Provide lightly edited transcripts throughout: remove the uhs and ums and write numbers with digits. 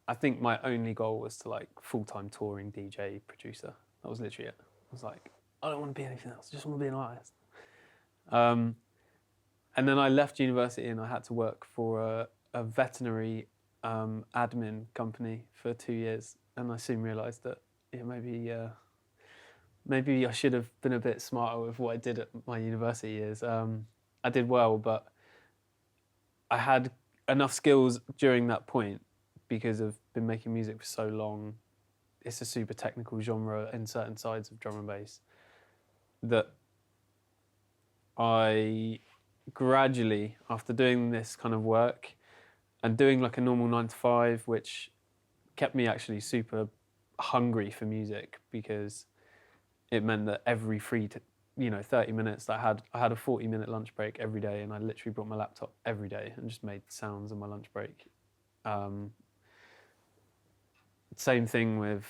I think my only goal was to like full-time touring DJ producer. That was literally it. I was like, I don't want to be anything else. I just want to be an artist. And then I left university and I had to work for a veterinary admin company for 2 years. And I soon realised that maybe I should have been a bit smarter with what I did at my university years. I did well, but I had enough skills during that point because I've been making music for so long. It's a super technical genre in certain sides of drum and bass that I gradually, after doing this kind of work and doing like a normal 9 to 5, which kept me actually super hungry for music because it meant that every 30 minutes that I had a 40-minute lunch break every day, and I literally brought my laptop every day and just made sounds on my lunch break. Same thing with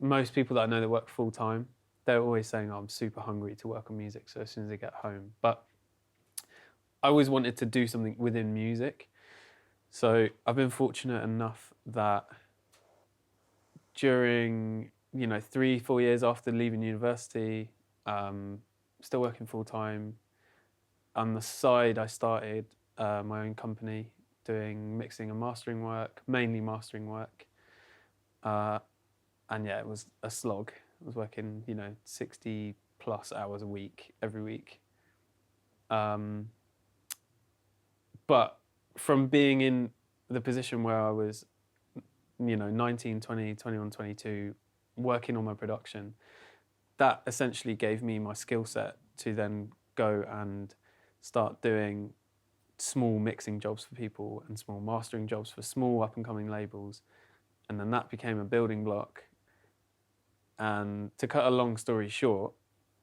most people that I know that work full time. They're always saying, oh, I'm super hungry to work on music, so as soon as I get home. But I always wanted to do something within music. So I've been fortunate enough that during 3-4 years after leaving university, still working full time. On the side, I started my own company doing mixing and mastering work, mainly mastering work. And yeah, it was a slog. I was working, 60 plus hours a week, every week. But from being in the position where I was, 19, 20, 21, 22, working on my production, that essentially gave me my skill set to then go and start doing small mixing jobs for people and small mastering jobs for small up-and-coming labels. And then that became a building block. And to cut a long story short,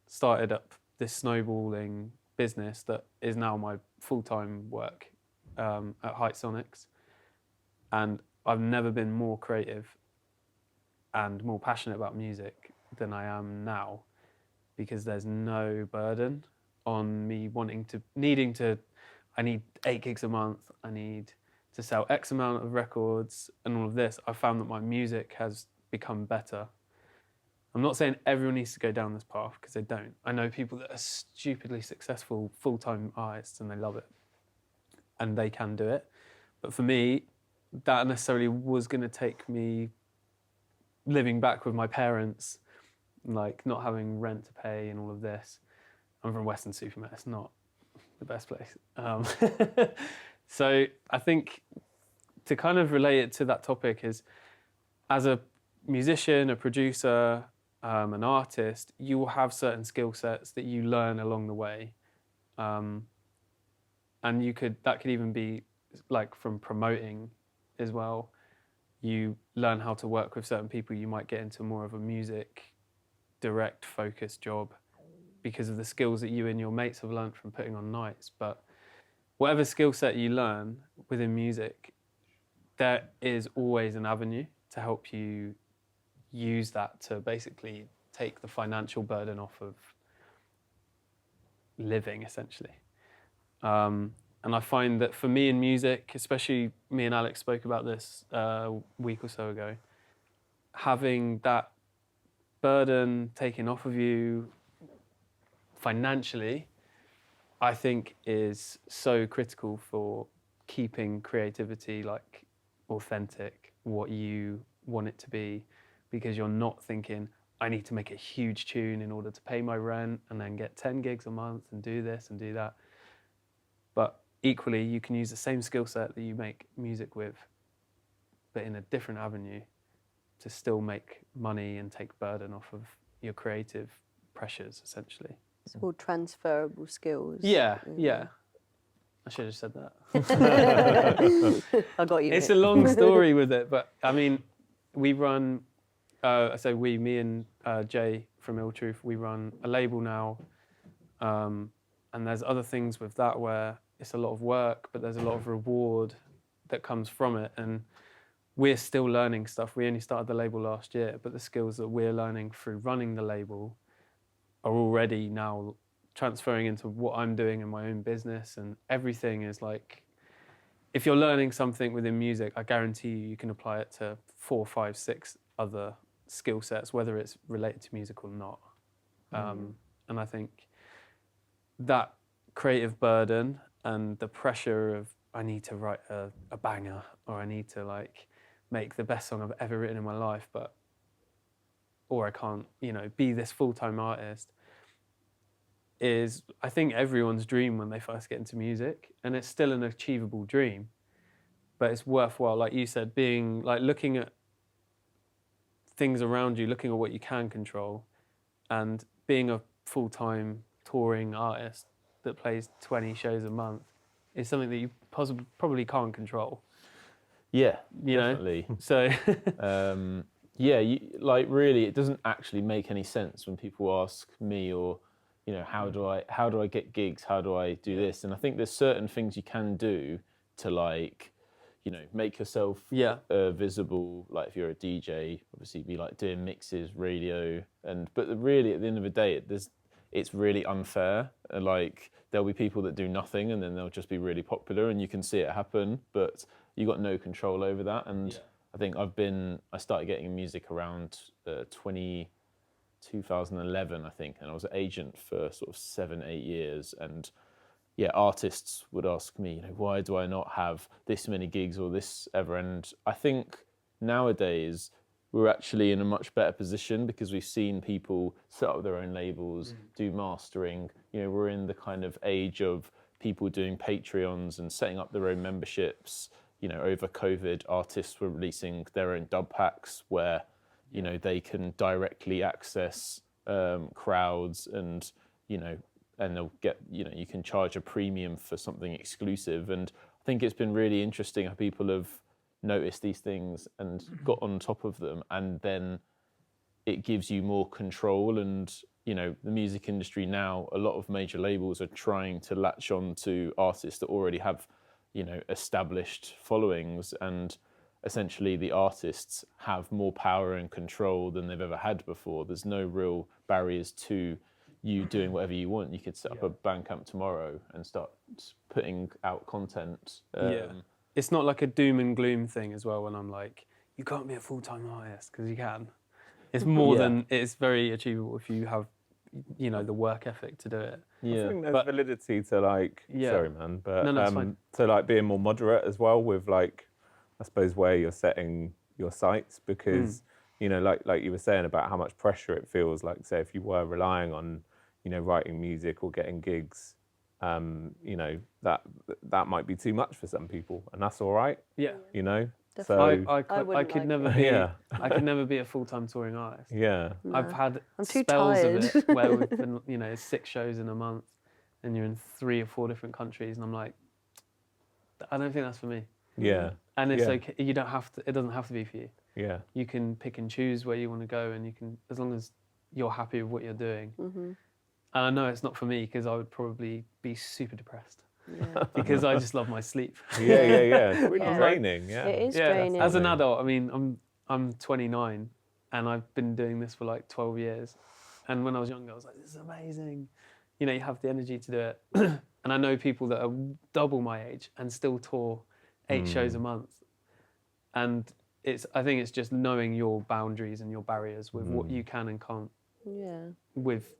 started up this snowballing business that is now my full-time work at Height Sonics. And I've never been more creative and more passionate about music than I am now, because there's no burden on me I need 8 gigs a month, I need to sell X amount of records and all of this. I found that my music has become better. I'm not saying everyone needs to go down this path, because they don't. I know people that are stupidly successful full-time artists and they love it and they can do it. But for me, that necessarily was going to take me living back with my parents, like not having rent to pay and all of this. I'm from Weston-super-Mare, it's not the best place. So I think to kind of relate it to that topic is, as a musician, a producer, an artist, you will have certain skill sets that you learn along the way. And that could even be like from promoting as well. You learn how to work with certain people. You might get into more of a music direct focused job because of the skills that you and your mates have learned from putting on nights. But whatever skill set you learn within music, there is always an avenue to help you use that to basically take the financial burden off of living, essentially. And I find that for me in music, especially me and Alex spoke about this a week or so ago, having that burden taken off of you financially, I think is so critical for keeping creativity like authentic, what you want it to be, because you're not thinking, I need to make a huge tune in order to pay my rent and then get 10 gigs a month and do this and do that. But equally, you can use the same skill set that you make music with, but in a different avenue, to still make money and take burden off of your creative pressures, essentially. It's all transferable skills. Yeah. I should have said that. I got you. It's a long story with it, but I mean, we run, me and Jay from Ill Truth, we run a label now, and there's other things with that where it's a lot of work, but there's a lot of reward that comes from it, and we're still learning stuff. We only started the label last year, but the skills that we're learning through running the label are already now transferring into what I'm doing in my own business, and everything is like, if you're learning something within music, I guarantee you can apply it to 4, 5, 6 other skill sets, whether it's related to music or not. And I think that creative burden and the pressure of I need to write a banger, or I need to like make the best song I've ever written in my life, or I can't, be this full-time artist, is I think everyone's dream when they first get into music, and it's still an achievable dream, but it's worthwhile, like you said, being like looking at things around you, looking at what you can control, and being a full-time touring artist that plays 20 shows a month is something that you probably can't control. Yeah, you definitely. know? So really, it doesn't actually make any sense when people ask me, or how do I get gigs? How do I do this? And I think there's certain things you can do to make yourself visible. Like if you're a DJ, obviously be like doing mixes, radio, but really at the end of the day, it's really unfair. Like there'll be people that do nothing and then they'll just be really popular, and you can see it happen, but you got no control over that. And I think I started getting music around 2011, I think, and I was an agent for sort of 7-8 years. And artists would ask me, why do I not have this many gigs or this ever? And I think nowadays we're actually in a much better position because we've seen people set up their own labels, do mastering. We're in the kind of age of people doing Patreons and setting up their own memberships. Over COVID, artists were releasing their own dub packs where, they can directly access crowds, and, and they'll get, you can charge a premium for something exclusive. And I think it's been really interesting how people have noticed these things and got on top of them, and then it gives you more control. And the music industry now, a lot of major labels are trying to latch on to artists that already have established followings, and essentially the artists have more power and control than they've ever had before. There's no real barriers to you doing whatever you want. You could set up a Bandcamp tomorrow and start putting out content. It's not like a doom and gloom thing as well when I'm like, you can't be a full-time artist, because you can. It's more than, it's very achievable if you have, the work ethic to do it. I think there's validity to sorry man, but no, it's fine. To being more moderate as well with I suppose where you're setting your sights, because like you were saying about how much pressure it feels like, say if you were relying on writing music or getting gigs, that might be too much for some people, and that's all right. So I could never I could never be a full-time touring artist. No. I've had I'm too spells tired. of it where we've been 6 shows in a month and you're in 3 or 4 different countries, and I'm like, I don't think that's for me. And it's okay, you don't have to, it doesn't have to be for you. You can pick and choose where you want to go, and you can, as long as you're happy with what you're doing. And I know it's not for me, because I would probably be super depressed. Because I just love my sleep. It's really draining. It is draining. As an adult, I mean, I'm 29 and I've been doing this for like 12 years. And when I was younger, I was like, this is amazing. You have the energy to do it. And I know people that are double my age and still tour 8 shows a month. And I think it's just knowing your boundaries and your barriers with what you can and can't. With,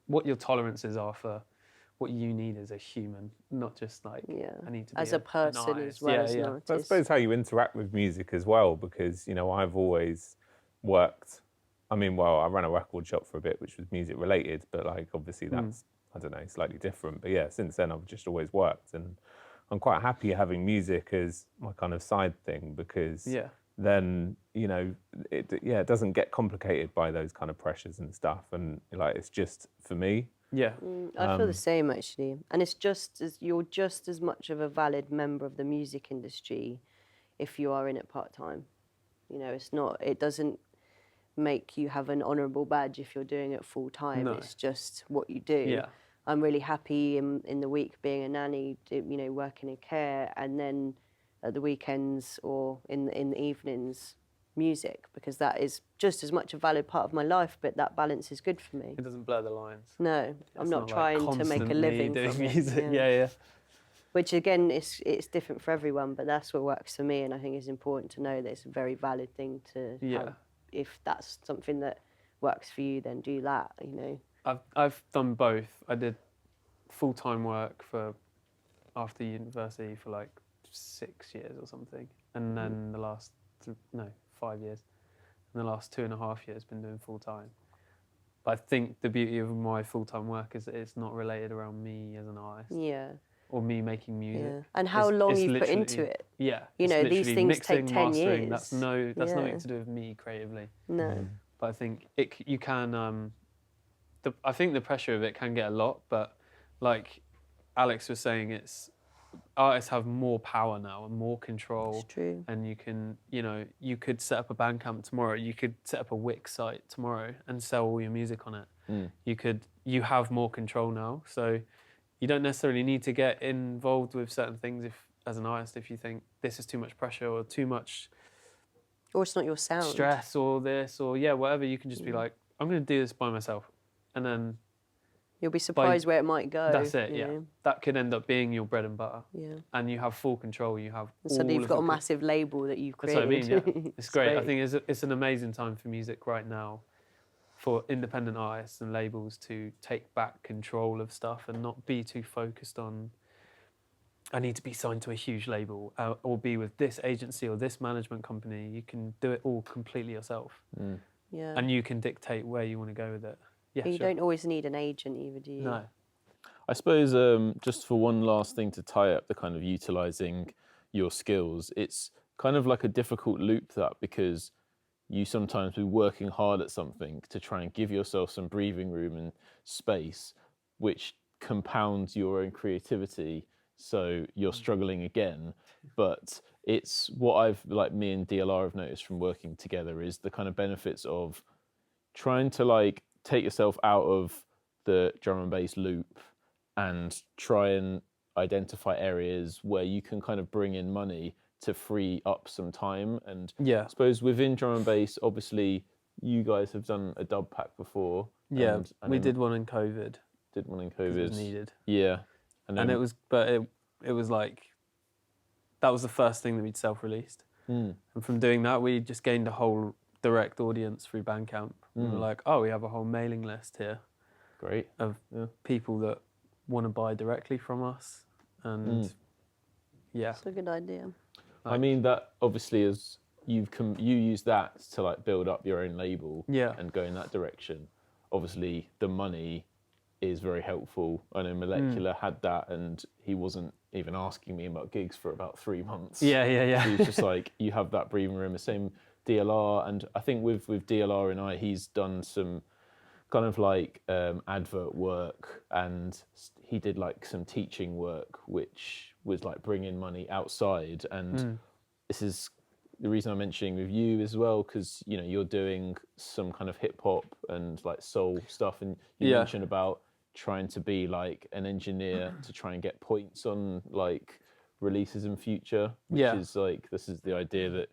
what your tolerances are for what you need as a human, not just like I need to be as a person as well as an artist. I suppose how you interact with music as well, because I've always worked. I ran a record shop for a bit, which was music related, but obviously that's I don't know, slightly different. But since then I've just always worked, and I'm quite happy having music as my kind of side thing, because then it doesn't get complicated by those kind of pressures and stuff, and it's just for me. I feel the same actually, and you're just as much of a valid member of the music industry if you are in it part-time. It doesn't make you have an honourable badge if you're doing it full-time. It's just what you do. I'm really happy in the week being a nanny, working in care, and then at the weekends or in the evenings, music, because that is just as much a valid part of my life, but that balance is good for me. It doesn't blur the lines. No, I'm not trying to make a living doing from music. it. which again, it's different for everyone, but that's what works for me, and I think it's important to know that it's a very valid thing to have. If that's something that works for you, then do that, you know. I've done both. I did full-time work after university for like 6 years or something, and then the last 5 years, and the last 2.5 years been doing full-time. But I think the beauty of my full-time work is that it's not related around me as an artist. Yeah. Or me making music. Yeah. And how long you've put into it. Yeah. You know, these things mixing, take 10 mastering. years. That's nothing to do with me creatively. No. But I think you can. I think the pressure of it can get a lot, but like Alex was saying, artists have more power now and more control. It's true. And you can, you could set up a Bandcamp tomorrow. You could set up a Wix site tomorrow and sell all your music on it. You have more control now. So you don't necessarily need to get involved with certain things as an artist, if you think this is too much pressure or too much, or it's not your sound, stress or this or whatever. You can just be like, I'm going to do this by myself, and then you'll be surprised where it might go. That's it. Yeah, that could end up being your bread and butter. Yeah, and you have full control. You have so you've got a massive label that you've created. That's what I mean. Yeah, it's great. I think it's an amazing time for music right now, for independent artists and labels to take back control of stuff and not be too focused on, I need to be signed to a huge label or be with this agency or this management company. You can do it all completely yourself. Yeah. And you can dictate where you want to go with it. Yeah, but you don't always need an agent either, do you? No. I suppose just for one last thing to tie up the kind of utilising your skills, it's kind of like a difficult loop because you sometimes be working hard at something to try and give yourself some breathing room and space, which compounds your own creativity. So you're struggling again. But it's what me and DLR have noticed from working together is the kind of benefits of trying to take yourself out of the drum and bass loop and try and identify areas where you can kind of bring in money to free up some time. And I suppose within drum and bass, obviously you guys have done a dub pack before. Yeah, we did one in COVID. Did one in COVID. It was needed. Yeah. And it was, but it was like, that was the first thing that we'd self-released. And from doing that, we just gained a whole direct audience through Bandcamp. We were like, oh, we have a whole mailing list here. Great. Of people that want to buy directly from us. And It's a good idea. I mean, that obviously is, you use that to build up your own label and go in that direction. Obviously, the money is very helpful. I know Molecular had that, and he wasn't even asking me about gigs for about 3 months. Yeah. He was just like, you have that breathing room. The same DLR, and I think with DLR and he's done some kind of advert work, and he did some teaching work, which was bringing money outside. And this is the reason I'm mentioning with you as well, because you're doing some kind of hip hop and soul stuff, and you mentioned about trying to be an engineer to try and get points on releases in future, which is this is the idea that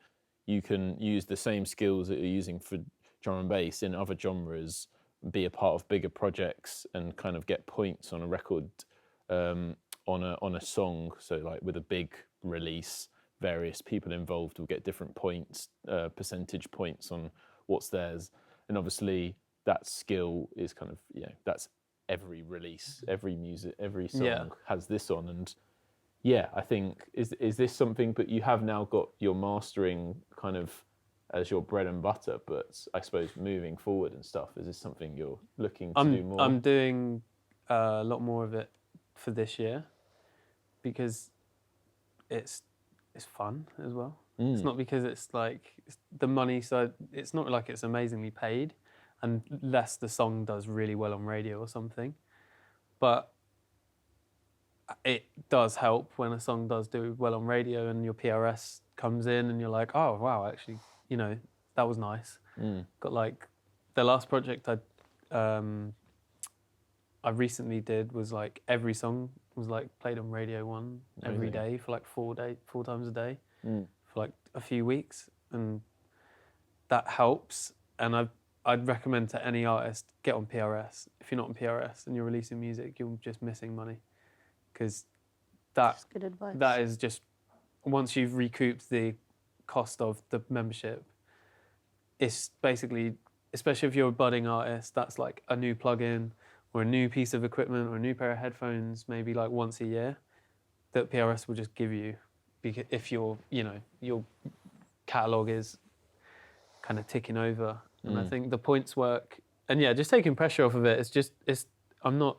you can use the same skills that you're using for drum and bass in other genres, be a part of bigger projects and kind of get points on a record, on a song. So with a big release, various people involved will get different points, percentage points on what's theirs. And obviously that skill is kind of, that's every release, every music, every song has this on. And I think, is this something, but you have now got your mastering kind of as your bread and butter, but I suppose moving forward and stuff, is this something you're looking to do more? I'm doing a lot more of it for this year because it's fun as well. It's not because it's the money side, it's not like it's amazingly paid unless the song does really well on radio or something. But it does help when a song does do well on radio and your PRS comes in and you're like, oh wow, actually, that was nice. Got the last project I recently did was every song was played on Radio 1 every day for 4 times a day for a few weeks, and that helps. And I'd recommend to any artist, get on PRS. If you're not on PRS and you're releasing music, you're just missing money, because That's good advice. that is just, once you've recouped the cost of the membership, it's basically, especially if you're a budding artist, that's like a new plugin or a new piece of equipment or a new pair of headphones, maybe like once a year, that PRS will just give you, if your catalogue is kind of ticking over. And I think the points work, and yeah, just taking pressure off of it. I'm not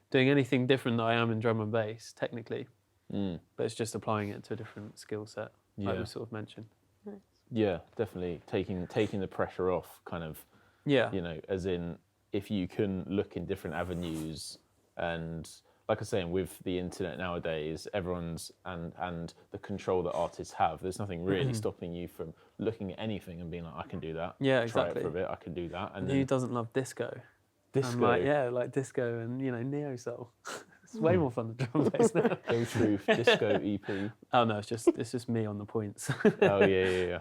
doing anything different that I am in drum and bass technically, but it's just applying it to a different skill set, like we sort of mentioned. Nice. Yeah, definitely taking the pressure off, kind of. Yeah. You know, as in, if you can look in different avenues, and like I was saying, with the internet nowadays, everyone's and the control that artists have, there's nothing really stopping you from looking at anything and being like, I can do that. Yeah, Try exactly. it for a bit. I can do that. And Who doesn't love disco? disco? I'm like, yeah, like disco and neo soul. It's way more fun than drum and bass now. Go Truth disco EP. Oh no, it's just me on the points. Oh yeah.